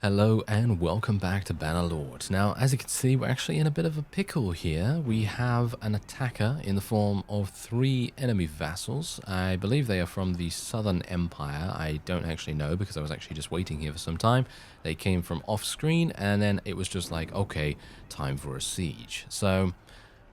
Hello and welcome back to Bannerlord. Now, as you can see, we're actually in a bit of a pickle here. We have an attacker in the form of 3 enemy vassals. I believe they are from the Southern Empire. I don't actually know because I was actually just waiting here for some time. They came from off screen and then it was just like, okay, time for a siege. So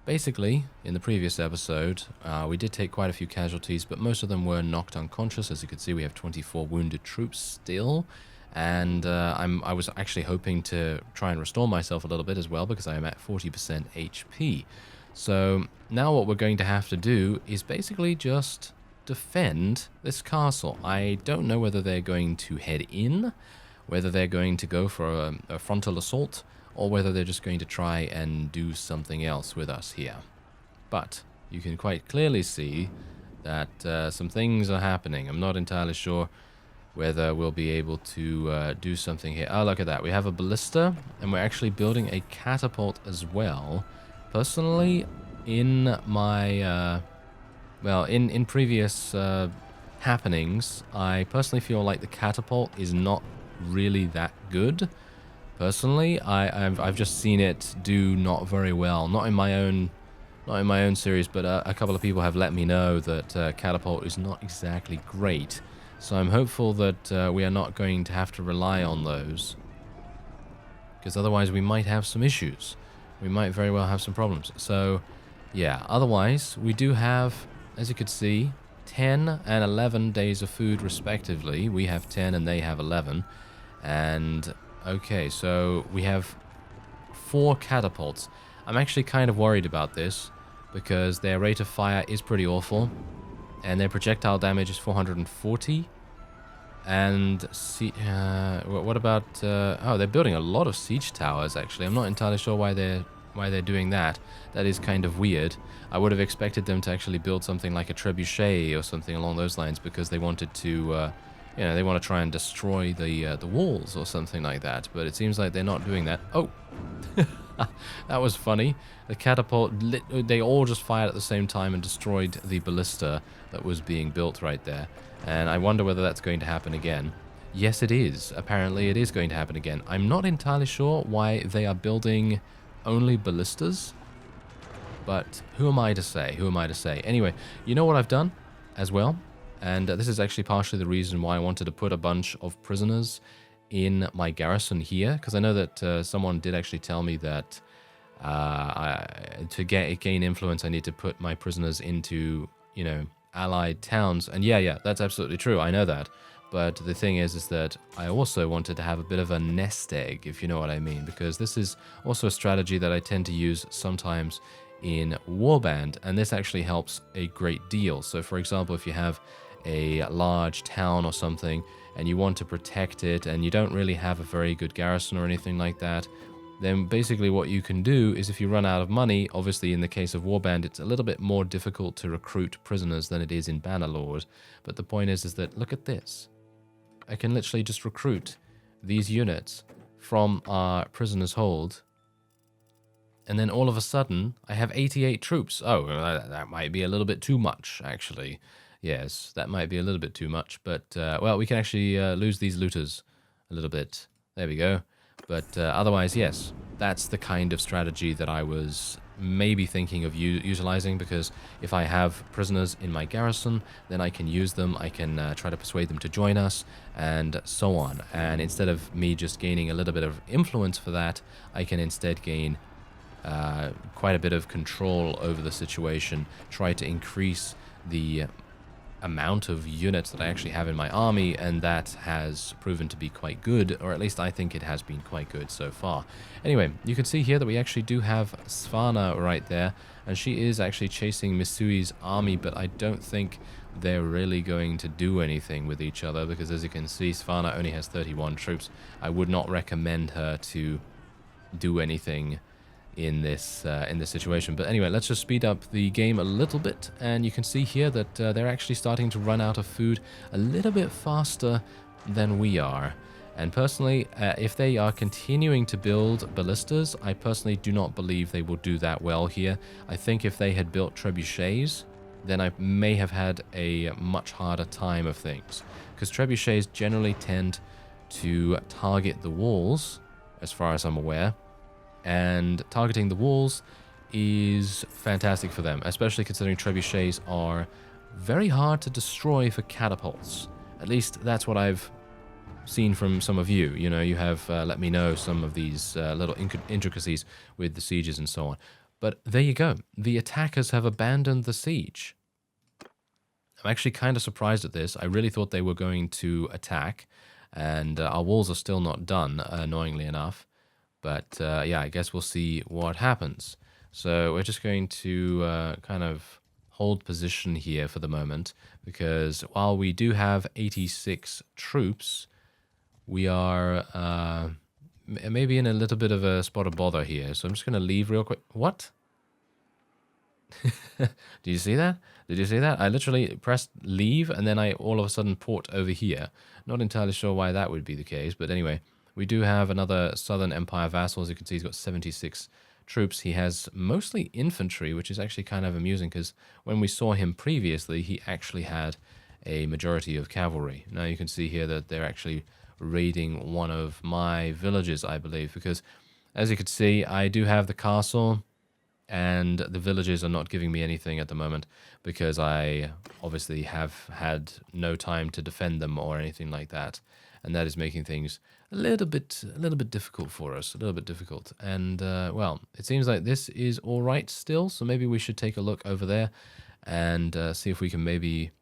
basically, in the previous episode, we did take quite a few casualties, but most of them were knocked unconscious. As you can see, we have 24 wounded troops still. And I was actually hoping to try and restore myself a little bit as well because I am at 40% HP. So now what we're going to have to do is basically just defend this castle. I don't know whether they're going to head in, whether they're going to go for a frontal assault, or whether they're just going to try and do something else with us here. But you can quite clearly see that some things are happening. I'm not entirely sure whether we'll be able to do something here. Oh, look at that. We have a ballista, and we're actually building a catapult as well. Personally, in my, in previous happenings, I personally feel like the catapult is not really that good. Personally, I've just seen it do not very well. Not in my own series, but a couple of people have let me know that catapult is not exactly great. So I'm hopeful that we are not going to have to rely on those, because otherwise we might have some issues. We might very well have some problems. So yeah, otherwise we do have, as you could see, 10 and 11 days of food respectively. We have 10 and they have 11. And okay, so we have 4 catapults. I'm actually kind of worried about this because their rate of fire is pretty awful. And their projectile damage is 440. And what about? Oh, they're building a lot of siege towers. Actually, I'm not entirely sure why they're doing that. That is kind of weird. I would have expected them to actually build something like a trebuchet or something along those lines because they wanted to, they want to try and destroy the walls or something like that. But it seems like they're not doing that. Oh. That was funny. The catapult, they all just fired at the same time and destroyed the ballista that was being built right there. And I wonder whether that's going to happen again. Yes, it is. Apparently it is going to happen again. I'm not entirely sure why they are building only ballistas, but who am I to say? Who am I to say? Anyway, you know what I've done as well? And this is actually partially the reason why I wanted to put a bunch of prisoners in my garrison here, because I know that someone did actually tell me that to gain influence, I need to put my prisoners into, allied towns. And yeah, that's absolutely true. I know that. But the thing is that I also wanted to have a bit of a nest egg, if you know what I mean, because this is also a strategy that I tend to use sometimes in Warband, and this actually helps a great deal. So, for example, if you have a large town or something, and you want to protect it, and you don't really have a very good garrison or anything like that, then basically what you can do is, if you run out of money, obviously in the case of Warband, it's a little bit more difficult to recruit prisoners than it is in Bannerlord. But the point is that, look at this. I can literally just recruit these units from our prisoner's hold, and then all of a sudden, I have 88 troops. Oh, that might be a little bit too much, actually. Yes, that might be a little bit too much, but, well, we can actually lose these looters a little bit. There we go. But otherwise, yes, that's the kind of strategy that I was maybe thinking of utilizing, because if I have prisoners in my garrison, then I can use them, I can try to persuade them to join us, and so on. And instead of me just gaining a little bit of influence for that, I can instead gain quite a bit of control over the situation, try to increase the amount of units that I actually have in my army, and that has proven to be quite good, or at least I think it has been quite good so far. Anyway, you can see here that we actually do have Svana right there, and she is actually chasing Misui's army, but I don't think they're really going to do anything with each other, because as you can see, Svana only has 31 troops. I would not recommend her to do anything in this situation. But anyway, let's just speed up the game a little bit, and you can see here that they're actually starting to run out of food a little bit faster than we are. And personally, if they are continuing to build ballistas, I personally do not believe they will do that well here. I think if they had built trebuchets, then I may have had a much harder time of things, because trebuchets generally tend to target the walls, as far as I'm aware. And targeting the walls is fantastic for them, especially considering trebuchets are very hard to destroy for catapults. At least that's what I've seen from some of you. You know, you have let me know some of these little intricacies with the sieges and so on. But there you go. The attackers have abandoned the siege. I'm actually kind of surprised at this. I really thought they were going to attack, and our walls are still not done, annoyingly enough. But yeah, I guess we'll see what happens. So we're just going to kind of hold position here for the moment, because while we do have 86 troops, we are maybe in a little bit of a spot of bother here. So I'm just going to leave real quick. What? Did you see that? Did you see that? I literally pressed leave and then I all of a sudden port over here. Not entirely sure why that would be the case, but anyway, we do have another Southern Empire vassal. As you can see, he's got 76 troops. He has mostly infantry, which is actually kind of amusing because when we saw him previously, he actually had a majority of cavalry. Now you can see here that they're actually raiding one of my villages, I believe, because as you can see, I do have the castle, and the villages are not giving me anything at the moment because I obviously have had no time to defend them or anything like that, and that is making things a little bit difficult for us, a little bit difficult. And well, it seems like this is all right still, so maybe we should take a look over there and see if we can maybe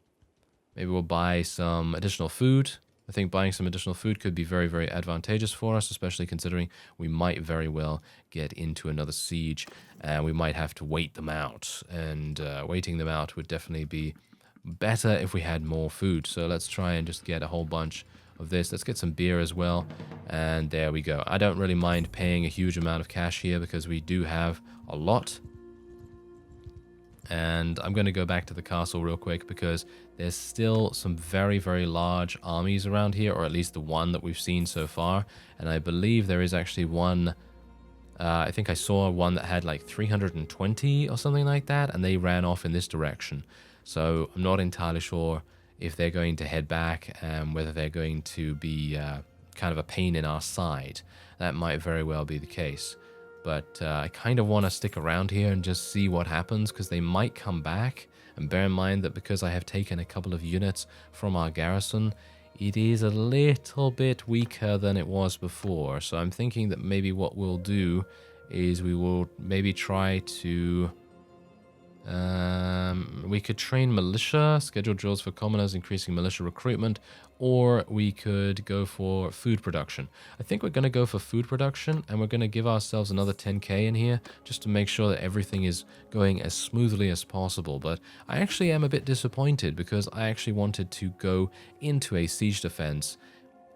we'll buy some additional food. I think buying some additional food could be very, very advantageous for us, especially considering we might very well get into another siege and we might have to wait them out. And waiting them out would definitely be better if we had more food. So let's try and just get a whole bunch of this. Let's get some beer as well. And there we go. I don't really mind paying a huge amount of cash here because we do have a lot. And I'm going to go back to the castle real quick because there's still some very, very large armies around here, or at least the one that we've seen so far. And I believe there is actually one, I think I saw one that had like 320 or something like that, and they ran off in this direction. So I'm not entirely sure if they're going to head back and whether they're going to be kind of a pain in our side. That might very well be the case. But I kind of want to stick around here and just see what happens, because they might come back. And bear in mind that because I have taken a couple of units from our garrison, it is a little bit weaker than it was before. So I'm thinking that maybe what we'll do is we will maybe try to... we could train militia, schedule drills for commoners, increasing militia recruitment, or we could go for food production. I think we're going to go for food production, and we're going to give ourselves another 10k in here just to make sure that everything is going as smoothly as possible. But I actually am a bit disappointed because I actually wanted to go into a siege defense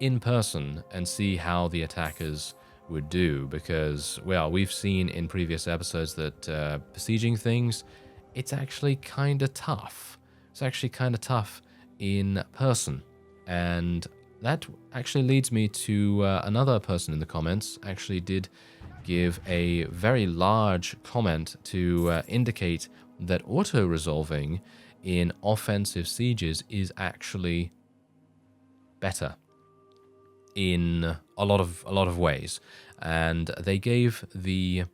in person and see how the attackers would do, because, well, we've seen in previous episodes that besieging things, it's actually kind of tough. It's actually kind of tough in person. And that actually leads me to another person in the comments actually did give a very large comment to indicate that auto-resolving in offensive sieges is actually better in a lot of ways. And they gave the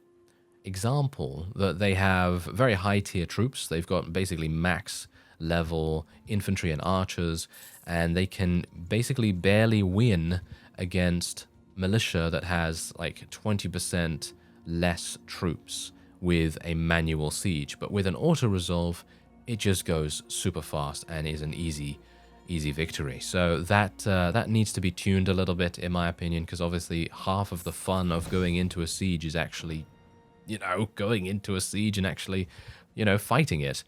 example that they have very high tier troops. They've got basically max level infantry and archers, and they can basically barely win against militia that has like 20% less troops with a manual siege. But with an auto-resolve, it just goes super fast and is an easy victory. So that needs to be tuned a little bit, in my opinion, because obviously half of the fun of going into a siege is actually, you know, going into a siege and actually, you know, fighting it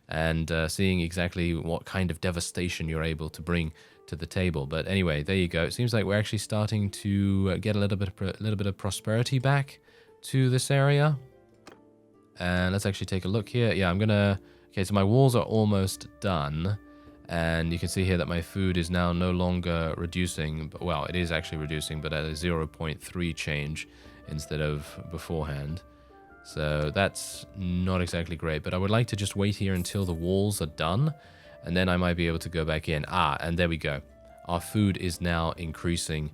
and seeing exactly what kind of devastation you're able to bring to the table. But anyway, there you go. It seems like we're actually starting to get a little bit of prosperity back to this area. And let's actually take a look here. Yeah, I'm gonna... Okay, so my walls are almost done. And you can see here that my food is now no longer reducing. But, well, it is actually reducing, but at a 0.3 change instead of beforehand. So that's not exactly great, but I would like to just wait here until the walls are done, and then I might be able to go back in. Ah, and there we go. our food is now increasing.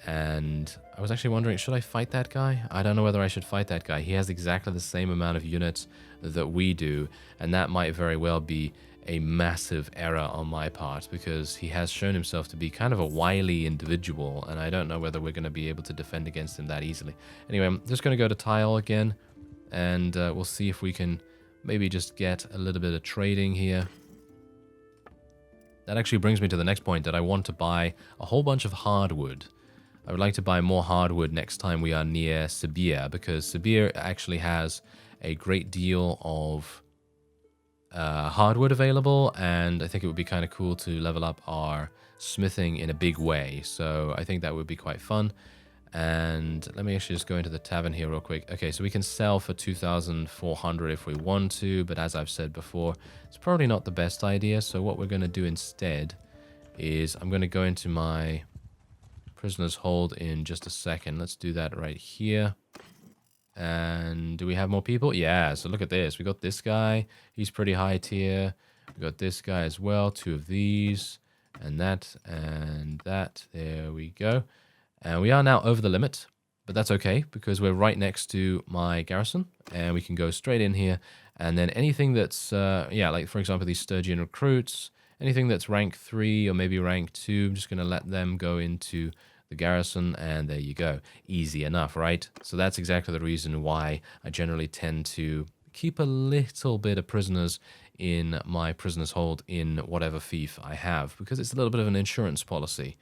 And I was actually wondering, should I fight that guy? I don't know whether I should fight that guy. He has exactly the same amount of units that we do, and that might very well be a massive error on my part, because he has shown himself to be kind of a wily individual, and I don't know whether we're going to be able to defend against him that easily. Anyway, I'm just going to go to tile again, and we'll see if we can maybe just get a little bit of trading here. That actually brings me to the next point, that I want to buy a whole bunch of hardwood. I would like to buy more hardwood next time we are near Sibir, because Sibir actually has a great deal of hardwood available, and I think it would be kind of cool to level up our smithing in a big way. So I think that would be quite fun. And let me actually just go into the tavern here real quick. Okay, so we can sell for 2,400 if we want to, but as I've said before, it's probably not the best idea. So what we're going to do instead is I'm going to go into my prisoner's hold in just a second. Let's do that right here. And do we have more people? Yeah, so look at this. We got this guy. He's pretty high tier. We got this guy as well. 2 of these. And that. And that. There we go. And we are now over the limit. But that's okay, because we're right next to my garrison. And we can go straight in here. And then anything that's, yeah, like for example, these Sturgian recruits. Anything that's rank 3 or maybe rank 2, I'm just going to let them go into the garrison, and there you go. Easy enough, right? So that's exactly the reason why I generally tend to keep a little bit of prisoners in my prisoner's hold in whatever fief I have, because it's a little bit of an insurance policy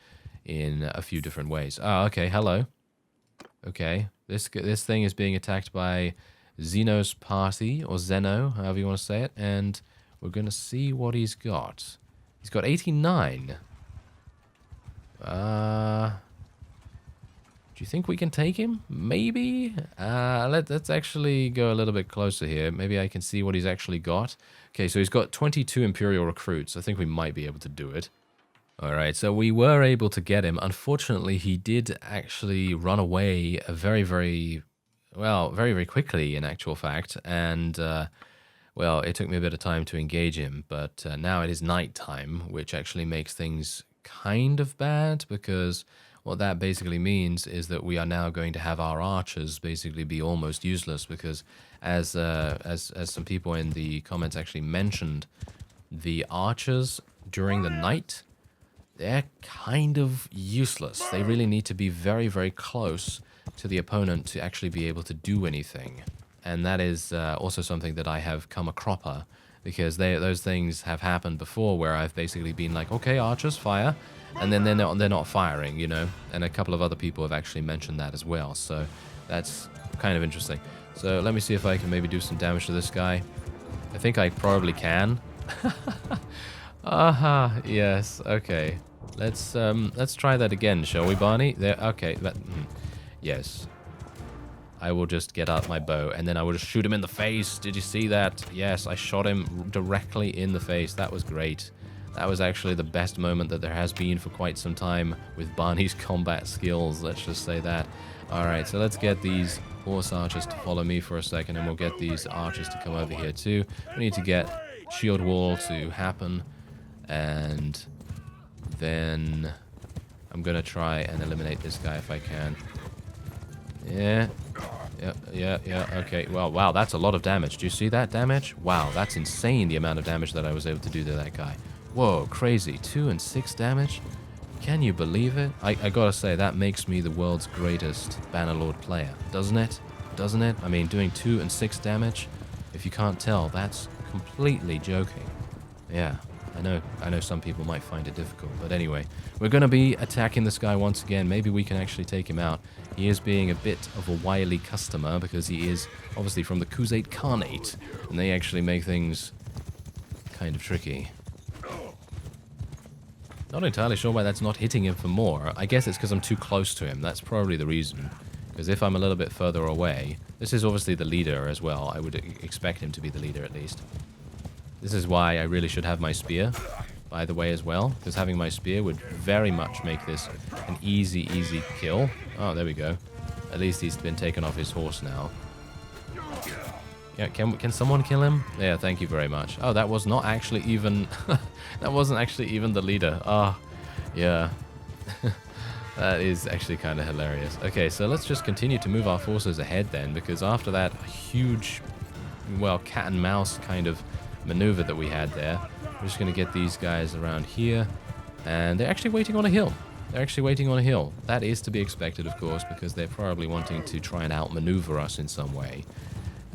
in a few different ways. Oh, okay, hello. Okay, this thing is being attacked by Zeno's party, or Zeno, however you want to say it, and we're going to see what he's got. He's got 89. Do you think we can take him? Maybe? Let's actually go a little bit closer here. Maybe I can see what he's actually got. Okay, so he's got 22 Imperial recruits. I think we might be able to do it. Alright, so we were able to get him. Unfortunately, he did actually run away very, very quickly, in actual fact. And, well, it took me a bit of time to engage him. But now it is night time, which actually makes things kind of bad, because what that basically means is that we are now going to have our archers basically be almost useless, because as some people in the comments actually mentioned, the archers during the night, they're kind of useless. They really need to be very, very close to the opponent to actually be able to do anything. And that is also something that I have come a cropper, because those things have happened before, where I've basically been like, okay, archers, fire, and then they're not firing, you know. And a couple of other people have actually mentioned that as well, so that's kind of interesting. So let me see if I can maybe do some damage to this guy. I think I probably can. Aha, yes, okay. Let's try that again, shall we, Barney? There, okay. Yes. I will just get out my bow, and then I will just shoot him in the face. Did you see that? Yes, I shot him directly in the face. That was great. That was actually the best moment that there has been for quite some time with Barney's combat skills, let's just say that. Alright, so let's get these horse archers to follow me for a second, and we'll get these archers to come over here too. We need to get shield wall to happen, and then I'm going to try and eliminate this guy if I can. Yeah. Yeah, okay. Well, wow, that's a lot of damage. Do you see that damage? Wow, that's insane, the amount of damage that I was able to do to that guy. Whoa, crazy. 2 and 6 damage? Can you believe it? I gotta say, that makes me the world's greatest Bannerlord player, doesn't it? Doesn't it? I mean, doing 2 and 6 damage, if you can't tell, that's completely joking. Yeah, I know some people might find it difficult, but anyway, we're gonna be attacking this guy once again. Maybe we can actually take him out. He is being a bit of a wily customer, because he is obviously from the Khuzait Khanate, and they actually make things kind of tricky. Not entirely sure why that's not hitting him for more. I guess it's because I'm too close to him. That's probably the reason. Because if I'm a little bit further away... This is obviously the leader as well. I would expect him to be the leader at least. This is why I really should have my spear, by the way, as well. Because having my spear would very much make this an easy kill. Oh, there we go. At least he's been taken off his horse now. Yeah, can someone kill him? Yeah, thank you very much. Oh, that was not actually even... that wasn't actually even the leader. Ah, Yeah. That is actually kind of hilarious. Okay, so let's just continue to move our forces ahead then, because after that huge, well, cat and mouse kind of maneuver that we had there, we're just going to get these guys around here, and they're actually waiting on a hill. They're actually waiting on a hill. That is to be expected, of course, because they're probably wanting to try and outmaneuver us in some way,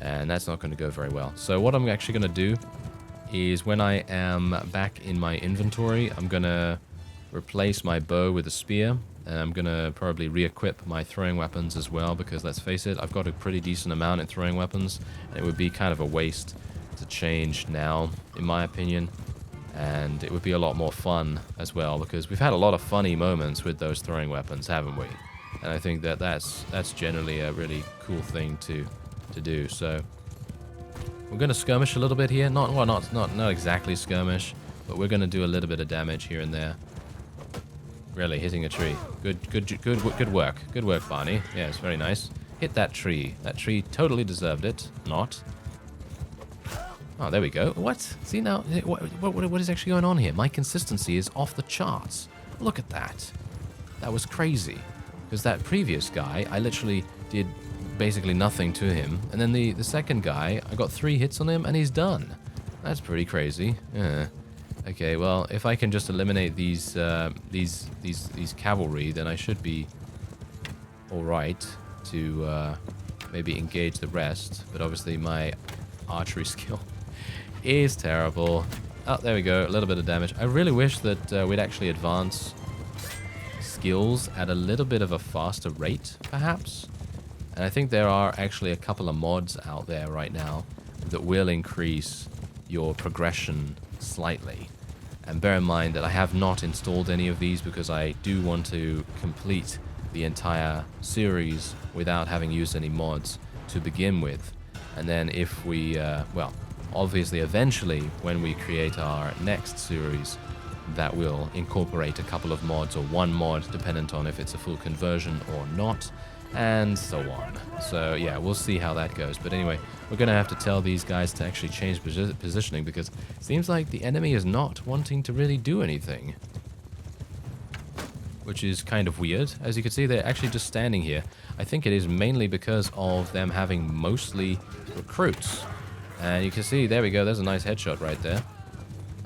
and that's not going to go very well. So what I'm actually going to do is, when I am back in my inventory, I'm going to replace my bow with a spear, and I'm going to probably re-equip my throwing weapons as well, because let's face it, I've got a pretty decent amount in throwing weapons, and it would be kind of a waste to change now, in my opinion, and it would be a lot more fun as well, because we've had a lot of funny moments with those throwing weapons, haven't we? And I think that that's generally a really cool thing to do. So we're going to skirmish a little bit here, not exactly skirmish, but we're going to do a little bit of damage here and there. Really, hitting a tree. Good work. Good work, Barney. Yes, very nice. Hit that tree. That tree totally deserved it. Not. Oh, there we go. What? See now, what is actually going on here? My consistency is off the charts. Look at that. That was crazy. Because that previous guy, I literally did basically nothing to him. And then the second guy, I got 3 hits on him and he's done. That's pretty crazy. Yeah. Okay, well, if I can just eliminate these cavalry, then I should be all right to maybe engage the rest. But obviously, my archery skill is terrible. Oh, there we go, a little bit of damage. I really wish that we'd actually advance skills at a little bit of a faster rate, perhaps. And I think there are actually a couple of mods out there right now that will increase your progression slightly. And bear in mind that I have not installed any of these because I do want to complete the entire series without having used any mods to begin with. And then if we, well, obviously eventually when we create our next series, that will incorporate a couple of mods or one mod dependent on if it's a full conversion or not, and so on. So yeah, we'll see how that goes. But anyway, we're going to have to tell these guys to actually change positioning because it seems like the enemy is not wanting to really do anything, which is kind of weird. As you can see, they're actually just standing here. I think it is mainly because of them having mostly recruits. And you can see, there we go, there's a nice headshot right there.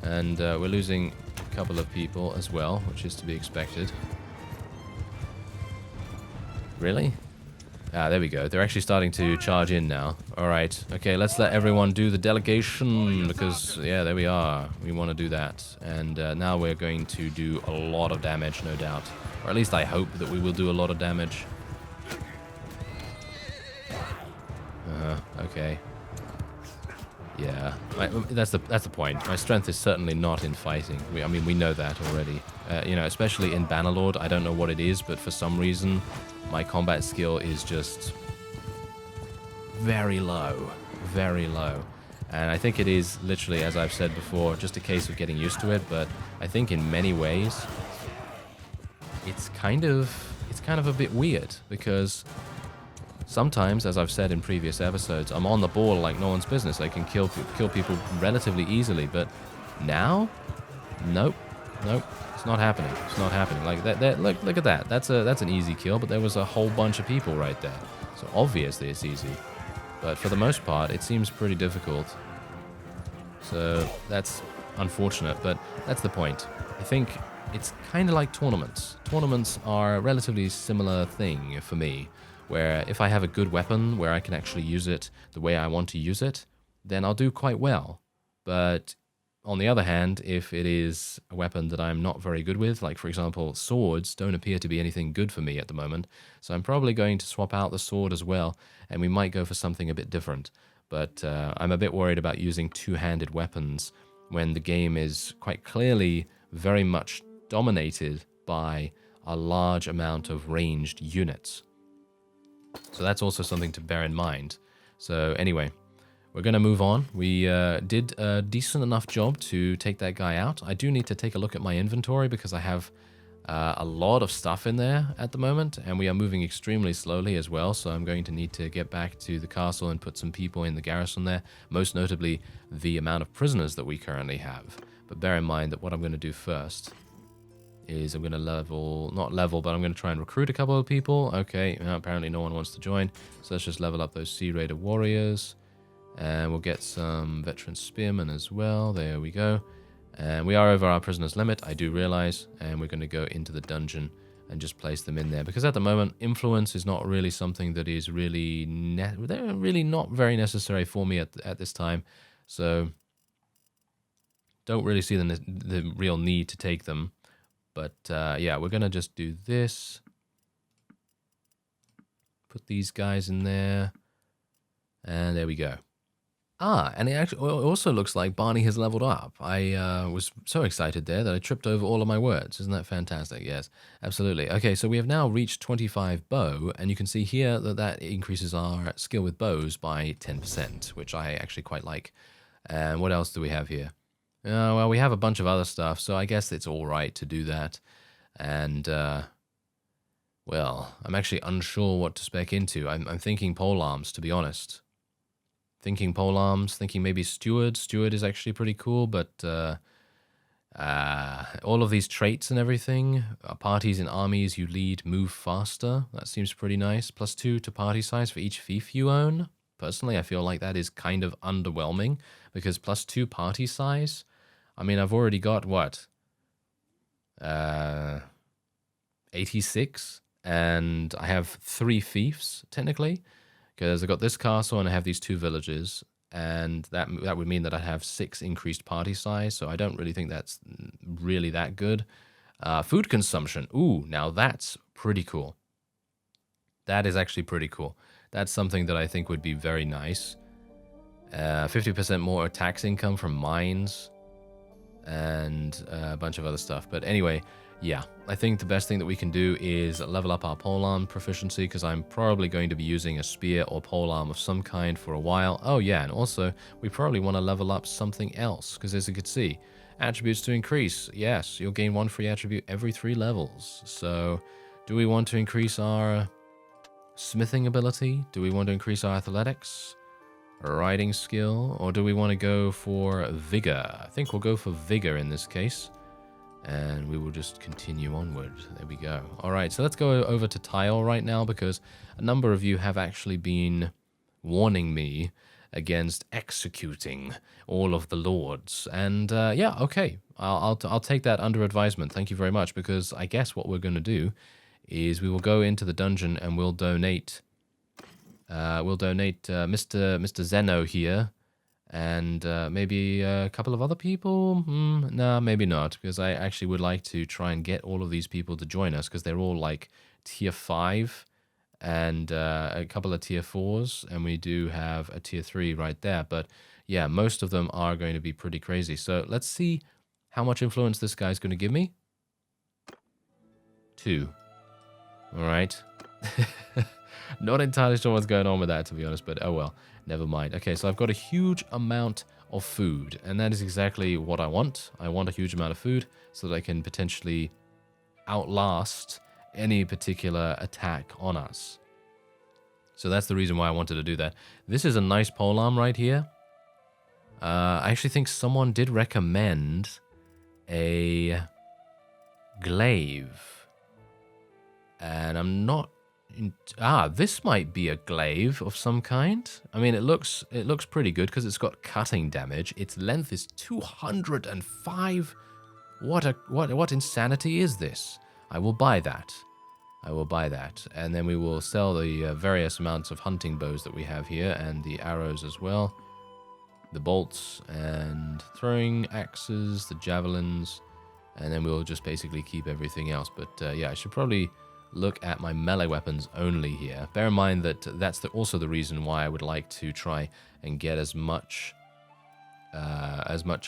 And we're losing a couple of people as well, which is to be expected. Really? Ah, there we go. They're actually starting to charge in now. Alright, okay, let's let everyone do the delegation, because, yeah, there we are. We want to do that. And now we're going to do a lot of damage, no doubt. Or at least I hope that we will do a lot of damage. Okay. Yeah, that's the point. My strength is certainly not in fighting. I mean, we know that already. You know, especially in Bannerlord, I don't know what it is, but for some reason, my combat skill is just very low, very low. And I think it is literally, as I've said before, just a case of getting used to it. But I think in many ways, it's kind of a bit weird because sometimes, as I've said in previous episodes, I'm on the ball like no one's business. I can kill people relatively easily, but now, nope, it's not happening. It's not happening. Like that. Look at that. That's an easy kill, but there was a whole bunch of people right there. So obviously it's easy, but for the most part, it seems pretty difficult. So that's unfortunate, but that's the point. I think it's kind of like tournaments. Tournaments are a relatively similar thing for me, where if I have a good weapon where I can actually use it the way I want to use it, then I'll do quite well. But on the other hand, if it is a weapon that I'm not very good with, like for example, swords don't appear to be anything good for me at the moment, so I'm probably going to swap out the sword as well, and we might go for something a bit different. But I'm a bit worried about using two-handed weapons when the game is quite clearly very much dominated by a large amount of ranged units. So that's also something to bear in mind. So anyway, we're going to move on. We did a decent enough job to take that guy out. I do need to take a look at my inventory because I have a lot of stuff in there at the moment, and we are moving extremely slowly as well, so I'm going to need to get back to the castle and put some people in the garrison there, most notably the amount of prisoners that we currently have. But bear in mind that what I'm going to do first is I'm going to not level, but I'm going to try and recruit a couple of people. Okay, apparently no one wants to join. So let's just level up those Sea Raider warriors. And we'll get some veteran spearmen as well. There we go. And we are over our prisoner's limit, I do realize. And we're going to go into the dungeon and just place them in there. Because at the moment, influence is not really something that is really... they're really not very necessary for me at this time. So don't really see the real need to take them. But yeah, we're going to just do this. Put these guys in there. And there we go. And it also looks like Barney has leveled up. I was so excited there that I tripped over all of my words. Isn't that fantastic? Yes, absolutely. Okay, so we have now reached 25 bow, and you can see here that increases our skill with bows by 10%, which I actually quite like. And what else do we have here? Well, we have a bunch of other stuff, so I guess it's all right to do that. And, well, I'm actually unsure what to spec into. I'm thinking polearms, to be honest. Thinking polearms, thinking maybe steward. Steward is actually pretty cool, but all of these traits and everything, parties and armies you lead move faster. That seems pretty nice. +2 to party size for each fief you own. Personally, I feel like that is kind of underwhelming, because +2 party size, I mean, I've already got, what, 86, and I have 3 fiefs, technically. Because I got this castle and I have these 2 villages, and that would mean that I have 6 increased party size, so I don't really think that's really that good. Food consumption. Ooh, now that's pretty cool. That is actually pretty cool. That's something that I think would be very nice. 50% more tax income from mines, and a bunch of other stuff. But anyway, yeah, I think the best thing that we can do is level up our polearm proficiency, because I'm probably going to be using a spear or polearm of some kind for a while. Oh yeah, and also we probably want to level up something else, because as you can see, attributes to increase. Yes, you'll gain 1 free attribute every 3 levels. So do we want to increase our smithing ability? Do we want to increase our athletics? Riding skill? Or do we want to go for vigor? I think we'll go for vigor in this case. And we will just continue onward. There we go. All right, so let's go over to tile right now, because a number of you have actually been warning me against executing all of the lords. And yeah, okay, I'll take that under advisement. Thank you very much, because I guess what we're going to do is we will go into the dungeon and we'll donate. Mr. Zeno here. And maybe a couple of other people? Nah, maybe not, because I actually would like to try and get all of these people to join us, because they're all like tier 5 and a couple of tier 4s, and we do have a tier 3 right there. But yeah, most of them are going to be pretty crazy. So let's see how much influence this guy's going to give me. 2. All right. Not entirely sure what's going on with that, to be honest, but oh well, never mind. Okay, so I've got a huge amount of food, and that is exactly what I want. I want a huge amount of food so that I can potentially outlast any particular attack on us. So that's the reason why I wanted to do that. This is a nice polearm right here. I actually think someone did recommend a glaive, and I'm not... this might be a glaive of some kind. I mean, it looks pretty good because it's got cutting damage. Its length is 205. What insanity is this? I will buy that. I will buy that, and then we will sell the various amounts of hunting bows that we have here, and the arrows as well, the bolts and throwing axes, the javelins, and then we'll just basically keep everything else. But yeah, I should probably look at my melee weapons only here. Bear in mind that that's also the reason why I would like to try and get as much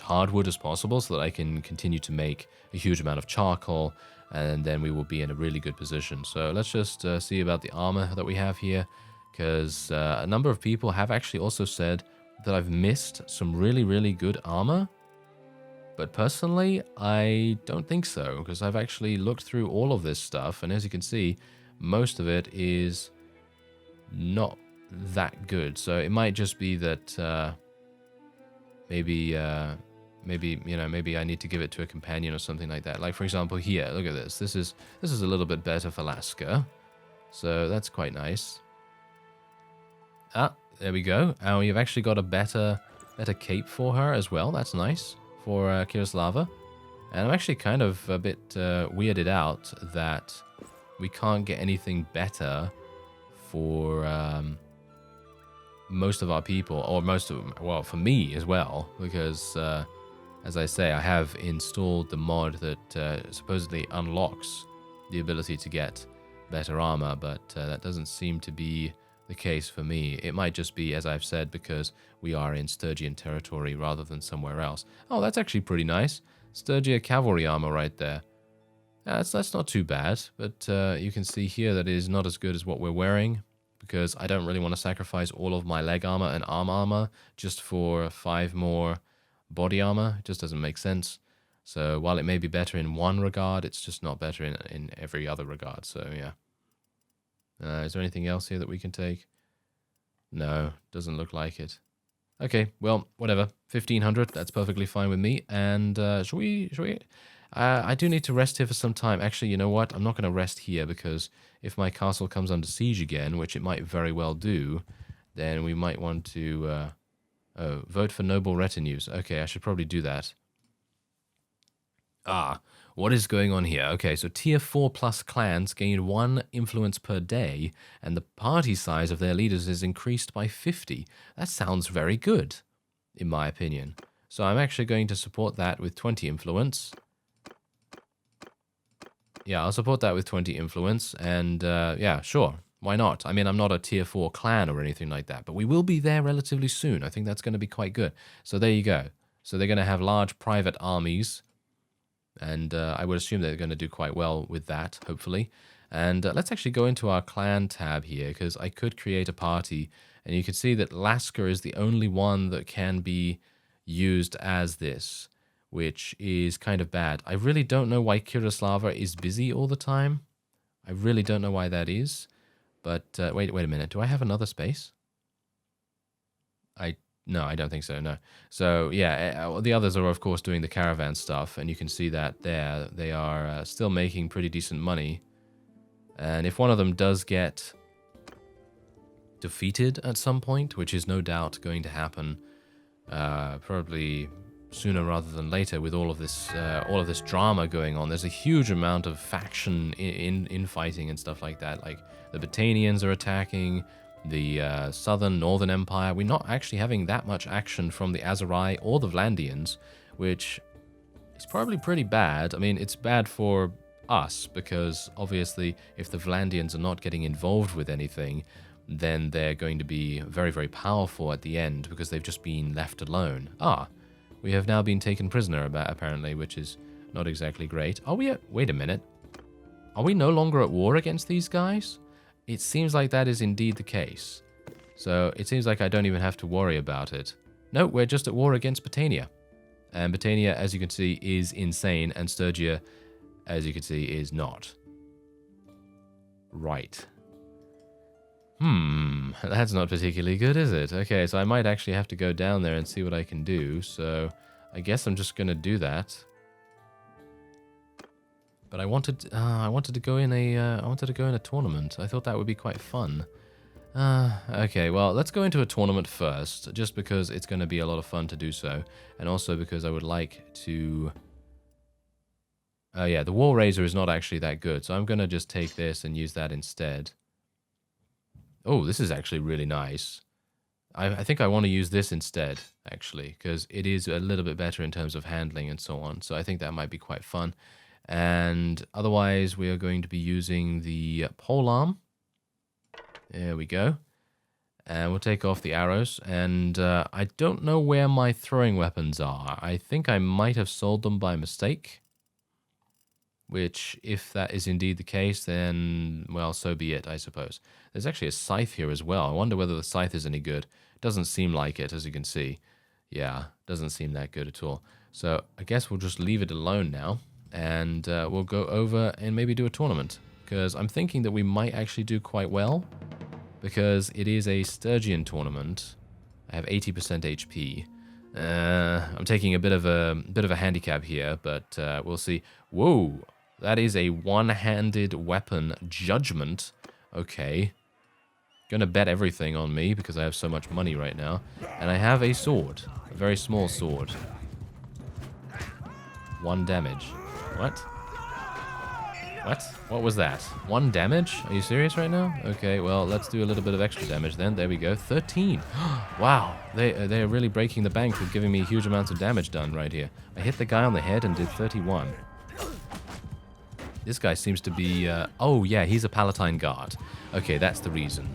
hardwood as possible, so that I can continue to make a huge amount of charcoal, and then we will be in a really good position. So let's just see about the armor that we have here, because a number of people have actually also said that I've missed some really, really good armor. But personally, I don't think so, because I've actually looked through all of this stuff, and as you can see, most of it is not that good. So it might just be that maybe maybe, you know, maybe I need to give it to a companion or something like that. Like, for example, here, look at this. This is a little bit better for Lasker. So that's quite nice. Ah, there we go. Oh, you've actually got a better cape for her as well. That's nice for Kiroslava. And I'm actually kind of a bit weirded out that we can't get anything better for most of our people, or most of them, well, for me as well, because as I say, I have installed the mod that supposedly unlocks the ability to get better armor, but that doesn't seem to be the case for me. It might just be, as I've said, because we are in Sturgian territory rather than somewhere else. Oh, that's actually pretty nice. Sturgia cavalry armor right there. That's not too bad, but you can see here that it is not as good as what we're wearing, because I don't really want to sacrifice all of my leg armor and arm armor just for 5 more body armor. It just doesn't make sense. So while it may be better in one regard, it's just not better in every other regard. So yeah. Is there anything else here that we can take? No, doesn't look like it. Okay, well, whatever. 1500, that's perfectly fine with me. And shall we? I do need to rest here for some time. Actually, you know what? I'm not going to rest here, because if my castle comes under siege again, which it might very well do, then we might want to vote for noble retinues. Okay, I should probably do that. Ah, what is going on here? Okay, so tier 4 plus clans gain 1 influence per day, and the party size of their leaders is increased by 50. That sounds very good, in my opinion. So I'm actually going to support that with 20 influence. Yeah, I'll support that with 20 influence, and yeah, sure, why not? I mean, I'm not a tier 4 clan or anything like that, but we will be there relatively soon. I think that's going to be quite good. So there you go. So they're going to have large private armies, and I would assume they're going to do quite well with that, hopefully. And let's actually go into our clan tab here, because I could create a party, and you can see that Lasker is the only one that can be used as this, which is kind of bad. I really don't know why Kiroslava is busy all the time. I really don't know why that is. But wait a minute. Do I have another space? No, I don't think so, no. So, yeah, the others are, of course, doing the caravan stuff, and you can see that there. They are still making pretty decent money. And if one of them does get defeated at some point, which is no doubt going to happen, probably sooner rather than later, with all of this drama going on. There's a huge amount of faction infighting and stuff like that. Like, the Battanians are attacking the northern empire. We're not actually having that much action from the Azerai or the Vlandians, which is probably pretty bad. I mean, it's bad for us, because obviously if the Vlandians are not getting involved with anything, then they're going to be very, very powerful at the end, because they've just been left alone. We have now been taken prisoner, apparently, which is not exactly great. Are we wait a minute. Are we no longer at war against these guys? It seems like that is indeed the case. So it seems like I don't even have to worry about it. No, we're just at war against Battania. And Battania, as you can see, is insane, and Sturgia, as you can see, is not. Right. That's not particularly good, is it? Okay, so I might actually have to go down there and see what I can do. So I guess I'm just going to do that. But I wanted to go in a tournament. I thought that would be quite fun. Okay, well, let's go into a tournament first, just because it's going to be a lot of fun to do so, and also because I would like to. Yeah, the War Razor is not actually that good, so I'm going to just take this and use that instead. Oh, this is actually really nice. I think I want to use this instead, actually, because it is a little bit better in terms of handling and so on. So I think that might be quite fun. And otherwise, we are going to be using the polearm. There we go. And we'll take off the arrows. And I don't know where my throwing weapons are. I think I might have sold them by mistake. Which, if that is indeed the case, then, well, so be it, I suppose. There's actually a scythe here as well. I wonder whether the scythe is any good. Doesn't seem like it, as you can see. Yeah, doesn't seem that good at all. So I guess we'll just leave it alone now. And we'll go over and maybe do a tournament. Because I'm thinking that we might actually do quite well. Because it is a Sturgian tournament. I have 80% HP. I'm taking a bit of a handicap here, but we'll see. Whoa, that is a one-handed weapon judgment. Okay. Gonna bet everything on me because I have so much money right now. And I have a sword. A very small sword. 1 damage. What? What? What was that? 1 damage? Are you serious right now? Okay, well, let's do a little bit of extra damage then. There we go. 13. Wow. They're really breaking the bank with giving me huge amounts of damage done right here. I hit the guy on the head and did 31. This guy seems to be... oh, yeah, he's a Palatine Guard. Okay, that's the reason.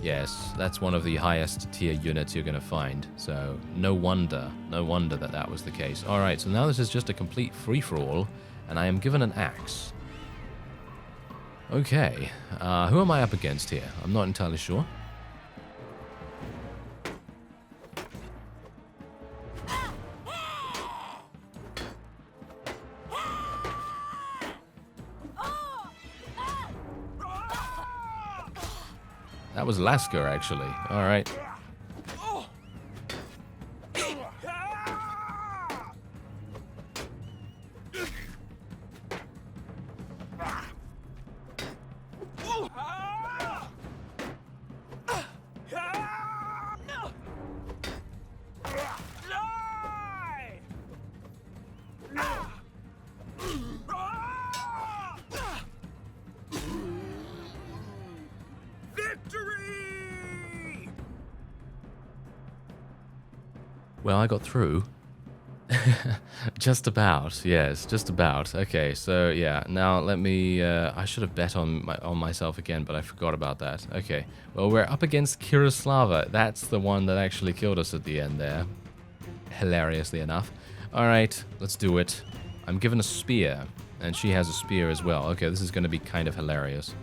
Yes, that's one of the highest tier units you're going to find. So, no wonder that that was the case. Alright, so now this is just a complete free-for-all, and I am given an axe. Okay, who am I up against here? I'm not entirely sure. That was Lasker, actually. Alright. Well, I got through. Just about, yes, just about. Okay, so yeah, now let me, I should have bet on myself again, but I forgot about that. Okay, well, we're up against Kiroslava. That's the one that actually killed us at the end there. Hilariously enough. Alright, let's do it. I'm given a spear, and she has a spear as well. Okay, this is going to be kind of hilarious.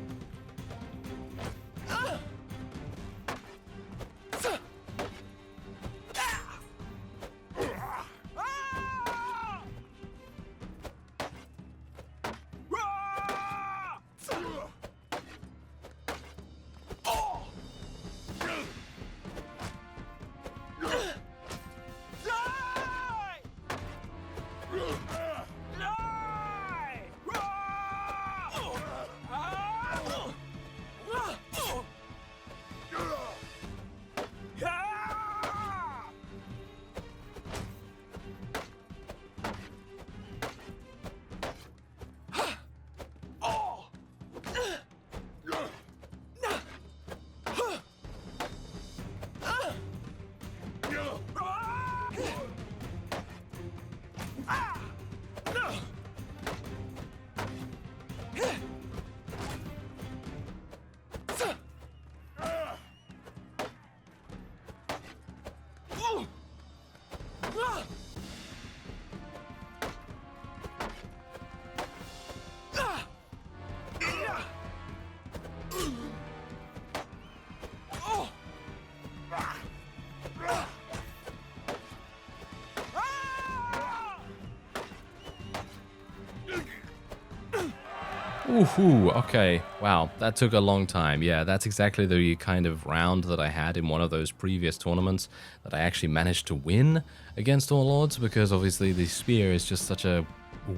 Ooh, okay. Wow, that took a long time. Yeah, that's exactly the kind of round that I had in one of those previous tournaments that I actually managed to win against all odds, because obviously the spear is just such a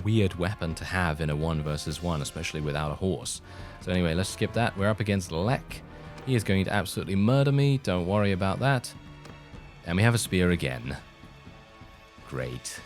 weird weapon to have in a 1 versus 1, especially without a horse. So anyway, let's skip that. We're up against Lek. He is going to absolutely murder me. Don't worry about that. And we have a spear again. Great.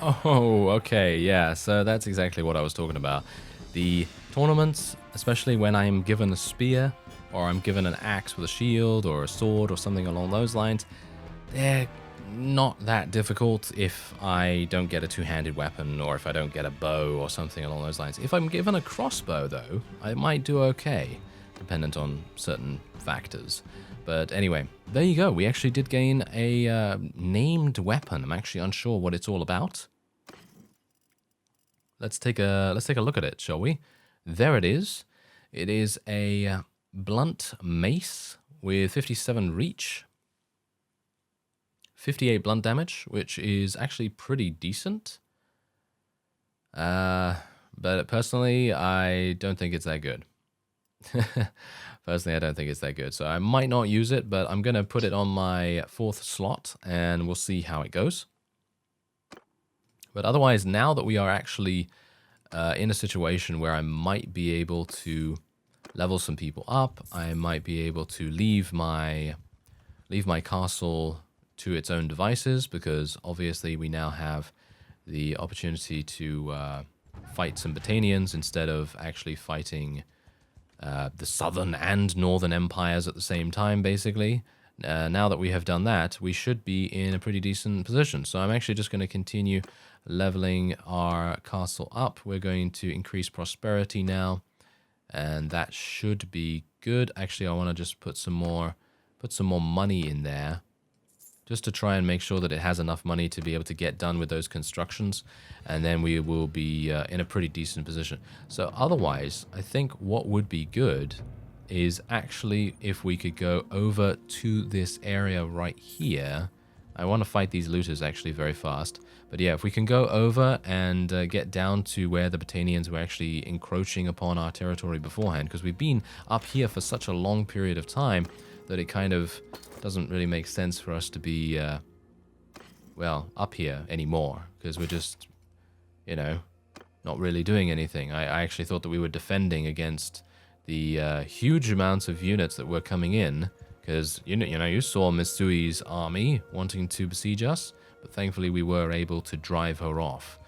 Oh, okay, yeah, so that's exactly what I was talking about. The tournaments, especially when I'm given a spear, or I'm given an axe with a shield, or a sword, or something along those lines, they're not that difficult if I don't get a two-handed weapon, or if I don't get a bow, or something along those lines. If I'm given a crossbow, though, I might do okay, dependent on certain factors. But anyway, there you go. We actually did gain a named weapon. I'm actually unsure what it's all about. Let's take a look at it, shall we? There it is. It is a blunt mace with 57 reach, 58 blunt damage, which is actually pretty decent. But personally, I don't think it's that good. Personally, I don't think it's that good. So I might not use it, but I'm going to put it on my 4th slot, and we'll see how it goes. But otherwise, now that we are actually in a situation where I might be able to level some people up, I might be able to leave my castle to its own devices, because obviously we now have the opportunity to fight some Battanians instead of actually fighting the southern and northern empires at the same time, basically. Now that we have done that, we should be in a pretty decent position. So I'm actually just going to continue leveling our castle up. We're going to increase prosperity now, and that should be good. Actually, I want to just put some more money in there, just to try and make sure that it has enough money to be able to get done with those constructions, and then we will be in a pretty decent position. So otherwise, I think what would be good is actually if we could go over to this area right here. I want to fight these looters actually very fast. But yeah, if we can go over and get down to where the Battanians were actually encroaching upon our territory beforehand, because we've been up here for such a long period of time that it kind of doesn't really make sense for us to be, well, up here anymore, because we're just, you know, not really doing anything. I actually thought that we were defending against the huge amounts of units that were coming in, because, you saw Mitsui's army wanting to besiege us, but thankfully we were able to drive her off,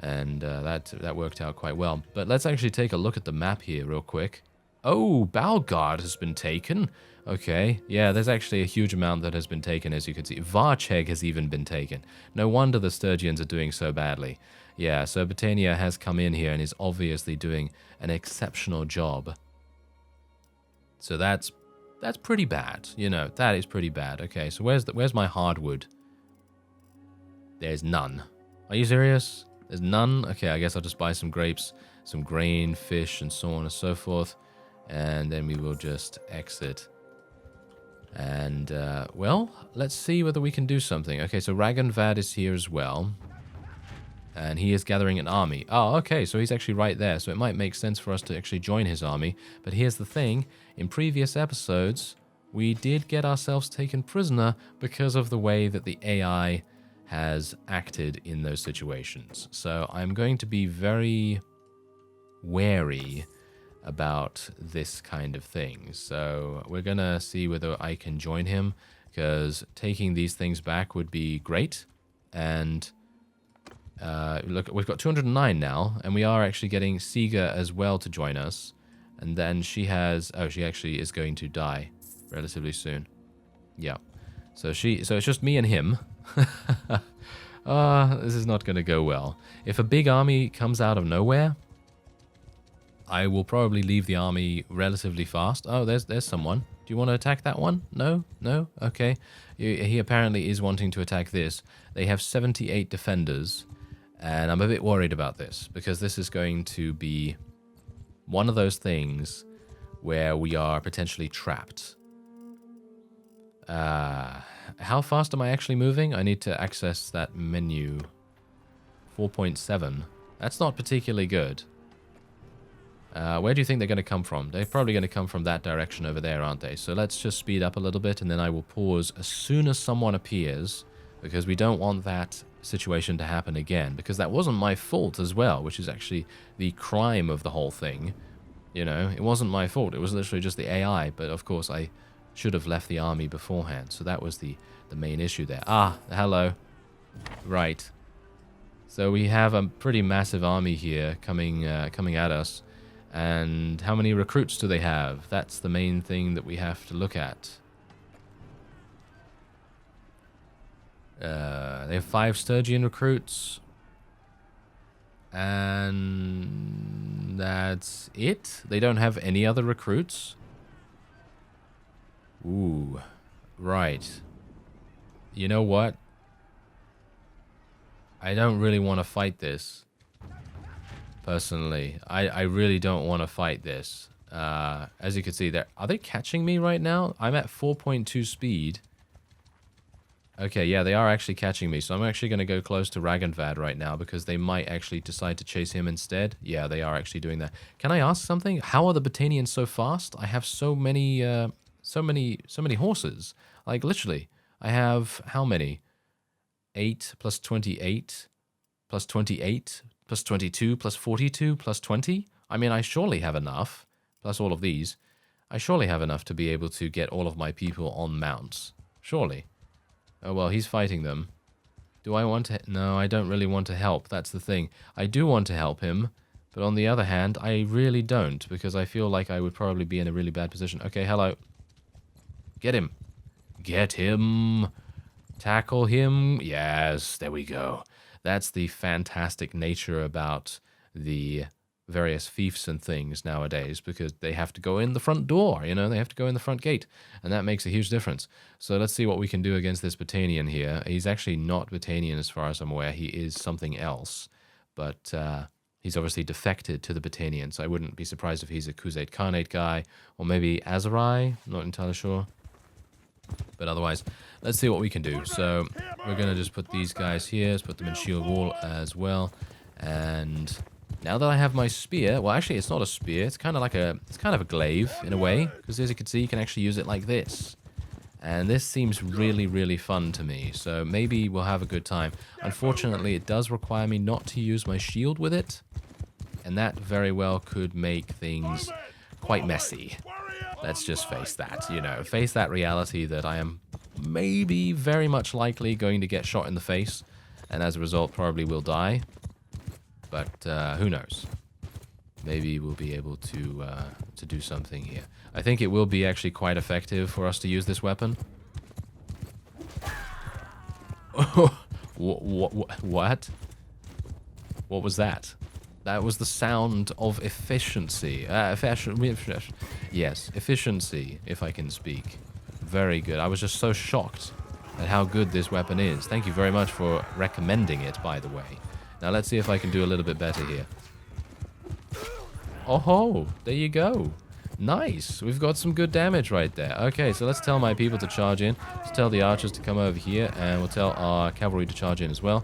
and that worked out quite well. But let's actually take a look at the map here real quick. Oh, Balgard has been taken. Okay, yeah, there's actually a huge amount that has been taken, as you can see. Varcheg has even been taken. No wonder the Sturgians are doing so badly. Yeah, so Battania has come in here and is obviously doing an exceptional job. So that's pretty bad, that is pretty bad. Okay, so where's my hardwood? There's none. Are you serious? There's none? Okay, I guess I'll just buy some grapes, some grain, fish, and so on and so forth. And then we will just exit. And, well, let's see whether we can do something. Okay, so Raganvad is here as well. And he is gathering an army. Oh, okay, so he's actually right there. So it might make sense for us to actually join his army. But here's the thing. In previous episodes, we did get ourselves taken prisoner because of the way that the AI has acted in those situations. So I'm going to be very wary about this kind of thing. So we're going to see whether I can join him, because taking these things back would be great. And look, we've got 209 now, and we are actually getting Siga as well to join us. And then she has... Oh, she actually is going to die relatively soon. Yeah. So it's just me and him. This is not going to go well. If a big army comes out of nowhere, I will probably leave the army relatively fast. Oh, there's someone. Do you want to attack that one? No? No? Okay. He apparently is wanting to attack this. They have 78 defenders, and I'm a bit worried about this, because this is going to be one of those things where we are potentially trapped. How fast am I actually moving? I need to access that menu. 4.7. That's not particularly good. Where do you think they're going to come from? They're probably going to come from that direction over there, aren't they? So let's just speed up a little bit, and then I will pause as soon as someone appears, because we don't want that situation to happen again, because that wasn't my fault as well, which is actually the crime of the whole thing. It wasn't my fault. It was literally just the AI, but of course I should have left the army beforehand. So that was the main issue there. Ah, hello. Right. So we have a pretty massive army here coming at us. And how many recruits do they have? That's the main thing that we have to look at. They have 5 Sturgian recruits. And that's it? They don't have any other recruits? Ooh, right. You know what? I don't really want to fight this. Personally, I really don't want to fight this. As you can see, are they catching me right now? I'm at 4.2 speed. Okay, yeah, they are actually catching me. So I'm actually going to go close to Ragnvad right now because they might actually decide to chase him instead. Yeah, they are actually doing that. Can I ask something? How are the Battanians so fast? I have so many horses. Like literally, I have how many? 8 plus 28 plus 28 plus 22 plus 42 plus 20? I mean, I surely have enough, plus all of these. I surely have enough to be able to get all of my people on mounts. Surely. Oh, well, he's fighting them. Do I want to... No, I don't really want to help. That's the thing. I do want to help him, but on the other hand, I really don't, because I feel like I would probably be in a really bad position. Okay, hello. Get him. Get him. Tackle him. Yes, there we go. That's the fantastic nature about the various fiefs and things nowadays, because they have to go in the front door, you know, they have to go in the front gate, and that makes a huge difference. So let's see what we can do against this Battanian here. He's actually not Battanian as far as I'm aware. He is something else, but he's obviously defected to the Battanian, so I wouldn't be surprised if he's a Khuzait Khanate guy, or maybe Azarai, not entirely sure. But otherwise, let's see what we can do. So we're going to just put these guys here. Let's put them in shield wall as well. And now that I have my spear, well, actually, it's not a spear. It's kind of like a glaive in a way, because as you can see, you can actually use it like this. And this seems really, really fun to me. So maybe we'll have a good time. Unfortunately, it does require me not to use my shield with it. And that very well could make things quite messy. Let's just face that, you know, face that reality that I am maybe very much likely going to get shot in the face, and as a result probably will die. But who knows? Maybe we'll be able to do something here. I think it will be actually quite effective for us to use this weapon. What? What was that? That was the sound of efficiency. Yes, efficiency, if I can speak. Very good. I was just so shocked at how good this weapon is. Thank you very much for recommending it, by the way. Now let's see if I can do a little bit better here. Oh ho, there you go. Nice. We've got some good damage right there. Okay, so let's tell my people to charge in. Let's tell the archers to come over here, and we'll tell our cavalry to charge in as well.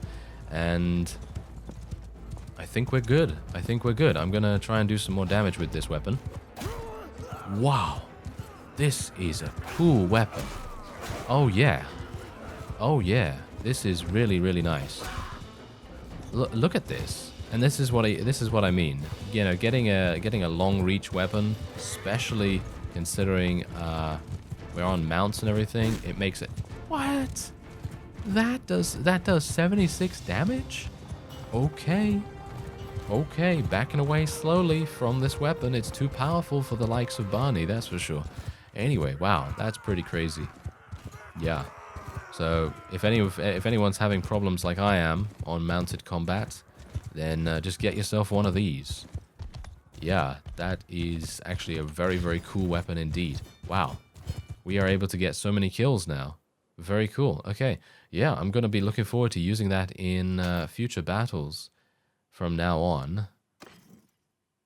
And I think we're good. I think we're good. I'm going to try and do some more damage with this weapon. Wow. This is a cool weapon. Oh, yeah. Oh, yeah. This is really, really nice. Look at this. And this is what I mean. You know, getting a long reach weapon, especially considering we're on mounts and everything, it makes it... What? That does 76 damage? Okay. Okay, backing away slowly from this weapon. It's too powerful for the likes of Barney, that's for sure. Anyway, wow, that's pretty crazy. Yeah. So, if anyone's having problems like I am on mounted combat, then just get yourself one of these. Yeah, that is actually a very, very cool weapon indeed. Wow. We are able to get so many kills now. Very cool. Okay. Yeah, I'm going to be looking forward to using that in future battles from now on.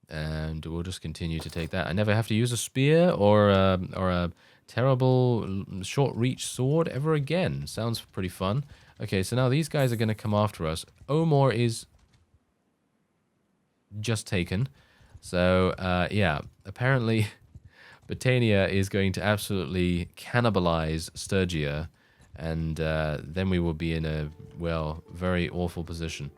And we'll just continue to take that. I never have to use a spear or a terrible short-reach sword ever again. Sounds pretty fun. Okay, so now these guys are going to come after us. Omor is just taken. So, yeah, apparently Battania is going to absolutely cannibalize Sturgia, and then we will be in a, well, very awful position.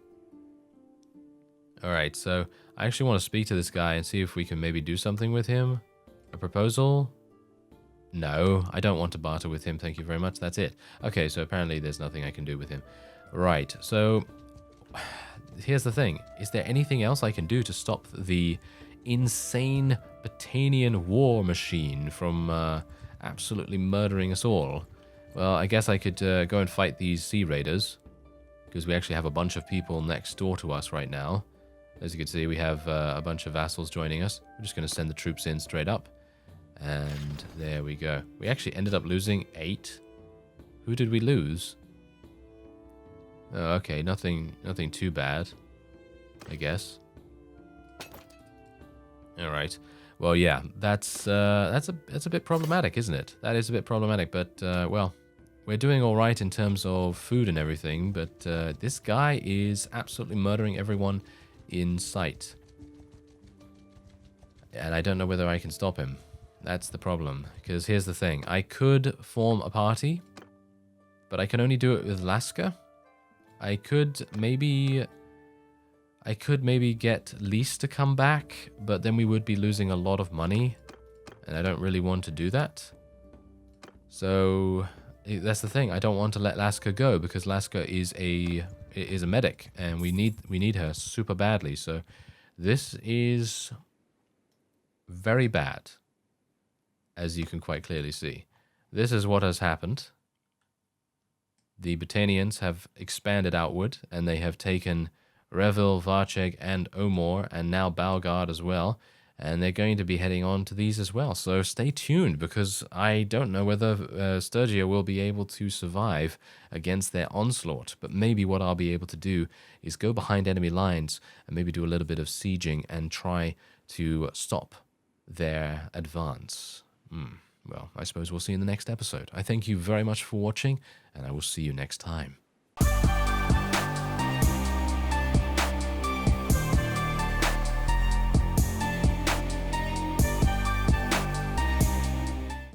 Alright, so I actually want to speak to this guy and see if we can maybe do something with him. A proposal? No, I don't want to barter with him, thank you very much, that's it. Okay, so apparently there's nothing I can do with him. Right, so here's the thing. Is there anything else I can do to stop the insane Battanian war machine from absolutely murdering us all? Well, I guess I could go and fight these sea raiders, because we actually have a bunch of people next door to us right now. As you can see, we have a bunch of vassals joining us. We're just going to send the troops in straight up. And there we go. We actually ended up losing 8. Who did we lose? Oh, okay, nothing too bad, I guess. All right. Well, yeah, that's a bit problematic, isn't it? That is a bit problematic, but well, we're doing all right in terms of food and everything. But this guy is absolutely murdering everyone in sight, and I don't know whether I can stop him. That's the problem, because here's the thing. I could form a party, but I can only do it with Laska. I could maybe get Lise to come back, but then we would be losing a lot of money, and I don't really want to do that. So that's the thing. I don't want to let Laska go, because Laska is a medic, and we need her super badly. So this is very bad, as you can quite clearly see. This is what has happened. The Battanians have expanded outward, and they have taken Revil, Varcheg, and Omor, and now Balgard as well. And they're going to be heading on to these as well. So stay tuned, because I don't know whether Sturgia will be able to survive against their onslaught. But maybe what I'll be able to do is go behind enemy lines and maybe do a little bit of sieging and try to stop their advance. Well, I suppose we'll see in the next episode. I thank you very much for watching, and I will see you next time.